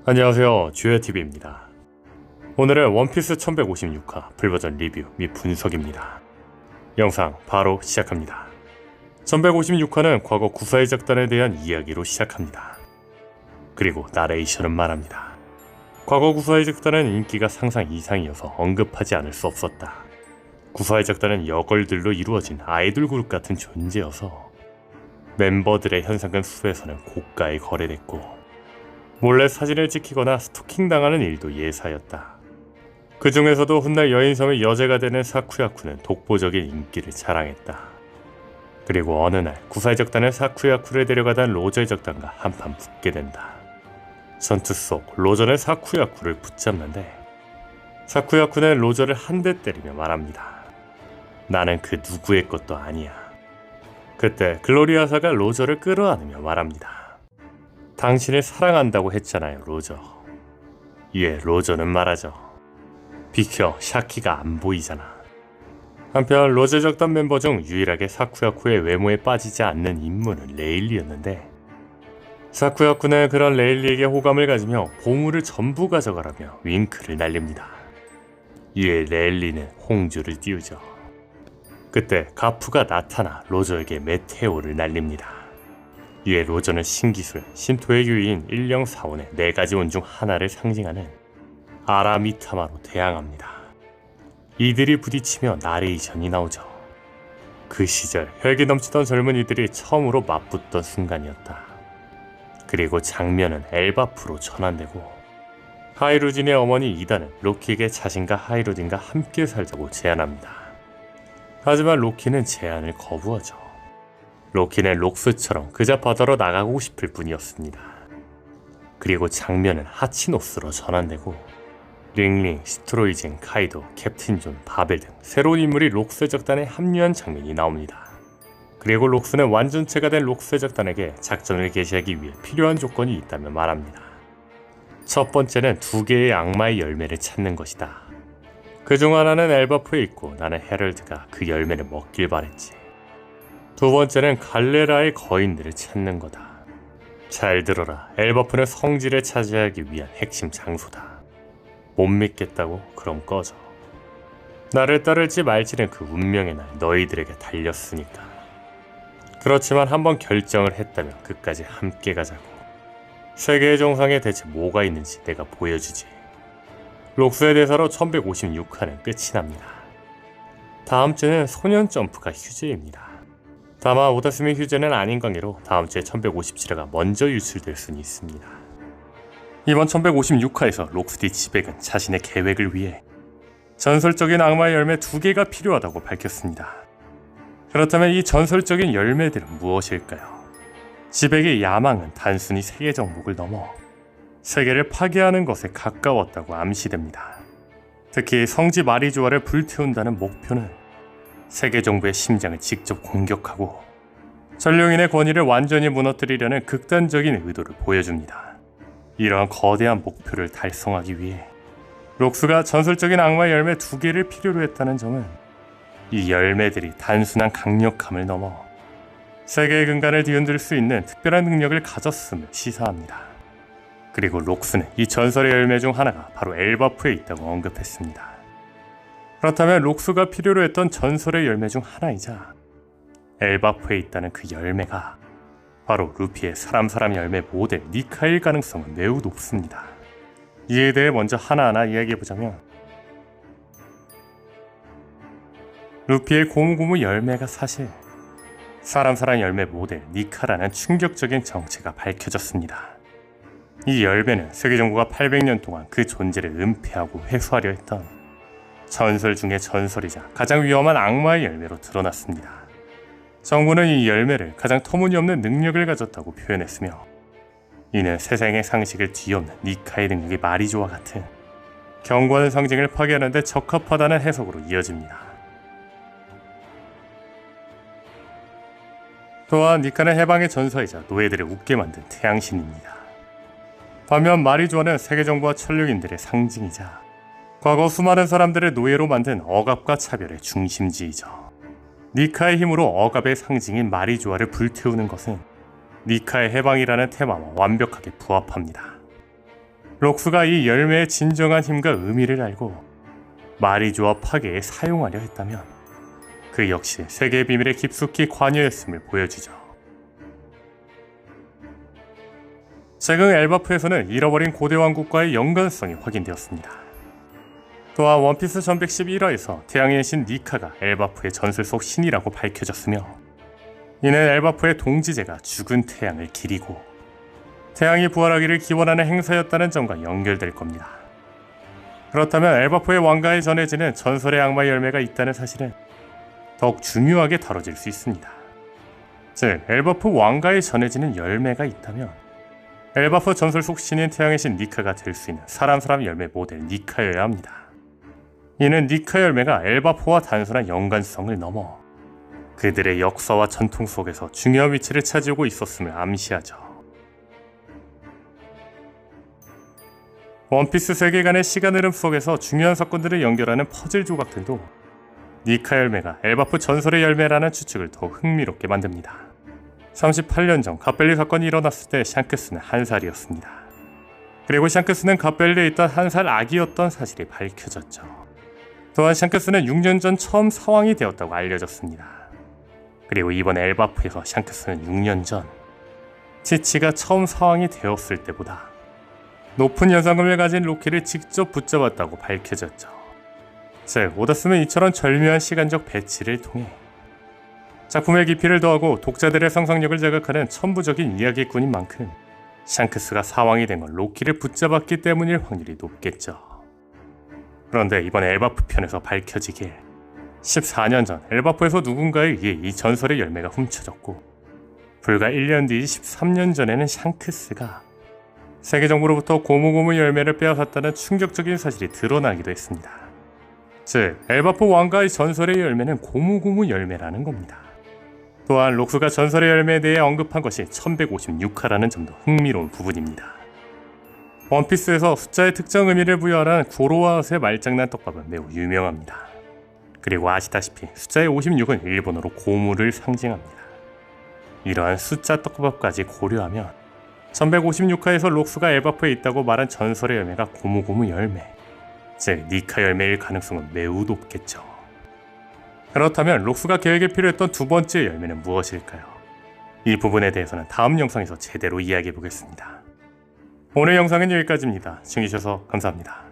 안녕하세요, 주요TV입니다. 오늘은 원피스 1156화 풀버전 리뷰 및 분석입니다. 영상 바로 시작합니다. 1156화는 과거 구사의 작단에 대한 이야기로 시작합니다. 그리고 나레이션은 말합니다. 과거 구사의 작단은 인기가 상상 이상이어서 언급하지 않을 수 없었다. 구사의 작단은 여걸들로 이루어진 아이돌 그룹 같은 존재여서 멤버들의 현상금 수에서는 고가에 거래됐고 몰래 사진을 찍히거나 스토킹당하는 일도 예사였다. 그 중에서도 훗날 여인섬의 여제가 되는 사쿠야쿠는 독보적인 인기를 자랑했다. 그리고 어느 날 구사의 적단은 사쿠야쿠를 데려가던 로저의 적단과 한판 붙게 된다. 전투 속 로저는 사쿠야쿠를 붙잡는데 사쿠야쿠는 로저를 한 대 때리며 말합니다. 나는 그 누구의 것도 아니야. 그때 글로리아사가 로저를 끌어안으며 말합니다. 당신을 사랑한다고 했잖아요, 로저. 이에 로저는 말하죠. 비켜, 샤키가 안 보이잖아. 한편 로저 적단 멤버 중 유일하게 사쿠야쿠의 외모에 빠지지 않는 인물은 레일리였는데 사쿠야쿠는 그런 레일리에게 호감을 가지며 보물을 전부 가져가라며 윙크를 날립니다. 이에 레일리는 홍주를 띄우죠. 그때 가프가 나타나 로저에게 메테오를 날립니다. 이에 로저는 신기술, 신토의 유인 1045의 4가지 운 중 하나를 상징하는 아라미타마로 대항합니다. 이들이 부딪히며 나레이션이 나오죠. 그 시절 혈기 넘치던 젊은이들이 처음으로 맞붙던 순간이었다. 그리고 장면은 엘바프로 전환되고 하이루진의 어머니 이다는 로키에게 자신과 하이루진과 함께 살자고 제안합니다. 하지만 로키는 제안을 거부하죠. 로키는 록스처럼 그저 바다로 나가고 싶을 뿐이었습니다. 그리고 장면은 하치노스로 전환되고 링링, 스트로이젠, 카이도, 캡틴 존, 바벨 등 새로운 인물이 록스의 적단에 합류한 장면이 나옵니다. 그리고 록스는 완전체가 된 록스의 적단에게 작전을 개시하기 위해 필요한 조건이 있다며 말합니다. 첫 번째는 2개의 악마의 열매를 찾는 것이다. 그중 하나는 엘바프에 있고 나는 헤럴드가 그 열매를 먹길 바랬지. 두 번째는 갈레라의 거인들을 찾는 거다. 잘 들어라. 엘바프는 성지를 차지하기 위한 핵심 장소다. 못 믿겠다고? 그럼 꺼져. 나를 따를지 말지는 그 운명의 날 너희들에게 달렸으니까. 그렇지만 한번 결정을 했다면 끝까지 함께 가자고. 세계의 정상에 대체 뭐가 있는지 내가 보여주지. 록스의 대사로 1156화는 끝이 납니다. 다음 주는 소년 점프가 휴재입니다. 다만 오다스미 휴재는 아닌 관계로 다음주에 1157화가 먼저 유출될 수는 있습니다. 이번 1156화에서 록스디 지백은 자신의 계획을 위해 전설적인 악마의 열매 2개가 필요하다고 밝혔습니다. 그렇다면 이 전설적인 열매들은 무엇일까요? 지백의 야망은 단순히 세계 정복을 넘어 세계를 파괴하는 것에 가까웠다고 암시됩니다. 특히 성지 마리조아를 불태운다는 목표는 세계 정부의 심장을 직접 공격하고 전령인의 권위를 완전히 무너뜨리려는 극단적인 의도를 보여줍니다. 이러한 거대한 목표를 달성하기 위해 록스가 전설적인 악마의 열매 2개를 필요로 했다는 점은 이 열매들이 단순한 강력함을 넘어 세계의 근간을 뒤흔들 수 있는 특별한 능력을 가졌음을 시사합니다. 그리고 록스는 이 전설의 열매 중 하나가 바로 엘바프에 있다고 언급했습니다. 그렇다면 록스가 필요로 했던 전설의 열매 중 하나이자 엘바프에 있다는 그 열매가 바로 루피의 사람 열매 모델 니카일 가능성은 매우 높습니다. 이에 대해 먼저 하나하나 이야기해보자면 루피의 고무고무 열매가 사실 사람 열매 모델 니카라는 충격적인 정체가 밝혀졌습니다. 이 열매는 세계 정부가 800년 동안 그 존재를 은폐하고 회수하려 했던 전설 중의 전설이자 가장 위험한 악마의 열매로 드러났습니다. 정부는 이 열매를 가장 터무니없는 능력을 가졌다고 표현했으며 이는 세상의 상식을 뒤엎는 니카의 능력이 마리조와 같은 견고한 상징을 파괴하는 데 적합하다는 해석으로 이어집니다. 또한 니카는 해방의 전사이자 노예들을 웃게 만든 태양신입니다. 반면 마리조아는 세계 정부와 천령인들의 상징이자 과거 수많은 사람들을 노예로 만든 억압과 차별의 중심지이죠. 니카의 힘으로 억압의 상징인 마리조아를 불태우는 것은 니카의 해방이라는 테마와 완벽하게 부합합니다. 록스가 이 열매의 진정한 힘과 의미를 알고 마리조아 파괴에 사용하려 했다면 그 역시 세계의 비밀에 깊숙이 관여했음을 보여주죠. 최근 엘바프에서는 잃어버린 고대 왕국과의 연관성이 확인되었습니다. 또한 원피스 1111화에서 태양의 신 니카가 엘바프의 전설 속 신이라고 밝혀졌으며, 이는 엘바프의 동지제가 죽은 태양을 기리고 태양이 부활하기를 기원하는 행사였다는 점과 연결될 겁니다. 그렇다면 엘바프의 왕가에 전해지는 전설의 악마 열매가 있다는 사실은 더욱 중요하게 다뤄질 수 있습니다. 즉, 엘바프 왕가에 전해지는 열매가 있다면 엘바프 전설 속 신인 태양의 신 니카가 될 수 있는 사람 열매 모델 니카여야 합니다. 이는 니카 열매가 엘바프와 단순한 연관성을 넘어 그들의 역사와 전통 속에서 중요한 위치를 차지하고 있었음을 암시하죠. 원피스 세계관의 시간 흐름 속에서 중요한 사건들을 연결하는 퍼즐 조각들도 니카 열매가 엘바프 전설의 열매라는 추측을 더욱 흥미롭게 만듭니다. 38년 전 갓벨리 사건이 일어났을 때 샹크스는 1살이었습니다. 그리고 샹크스는 갓벨리에 있던 1살 아기였던 사실이 밝혀졌죠. 또한 샹크스는 6년 전 처음 사왕이 되었다고 알려졌습니다. 그리고 이번 엘바프에서 샹크스는 6년 전 치치가 처음 사왕이 되었을 때보다 높은 연상금을 가진 로키를 직접 붙잡았다고 밝혀졌죠. 즉, 오다스는 이처럼 절묘한 시간적 배치를 통해 작품의 깊이를 더하고 독자들의 상상력을 자극하는 천부적인 이야기꾼인 만큼 샹크스가 사왕이 된 건 로키를 붙잡았기 때문일 확률이 높겠죠. 그런데 이번 엘바프 편에서 밝혀지길 14년 전 엘바프에서 누군가에 의해 이 전설의 열매가 훔쳐졌고, 불과 1년 뒤 13년 전에는 샹크스가 세계 정부로부터 고무고무 열매를 빼앗았다는 충격적인 사실이 드러나기도 했습니다. 즉, 엘바프 왕가의 전설의 열매는 고무고무 열매라는 겁니다. 또한 록스가 전설의 열매에 대해 언급한 것이 1156화라는 점도 흥미로운 부분입니다. 원피스에서 숫자의 특정 의미를 부여하는 고로와웃의 말장난 떡밥은 매우 유명합니다. 그리고 아시다시피 숫자의 56은 일본어로 고무를 상징합니다. 이러한 숫자 떡밥까지 고려하면 1156화에서 록스가 엘바프에 있다고 말한 전설의 열매가 고무고무 열매, 즉 니카 열매일 가능성은 매우 높겠죠. 그렇다면 록스가 계획에 필요했던 두 번째 열매는 무엇일까요? 이 부분에 대해서는 다음 영상에서 제대로 이야기해 보겠습니다. 오늘 영상은 여기까지입니다. 시청해주셔서 감사합니다.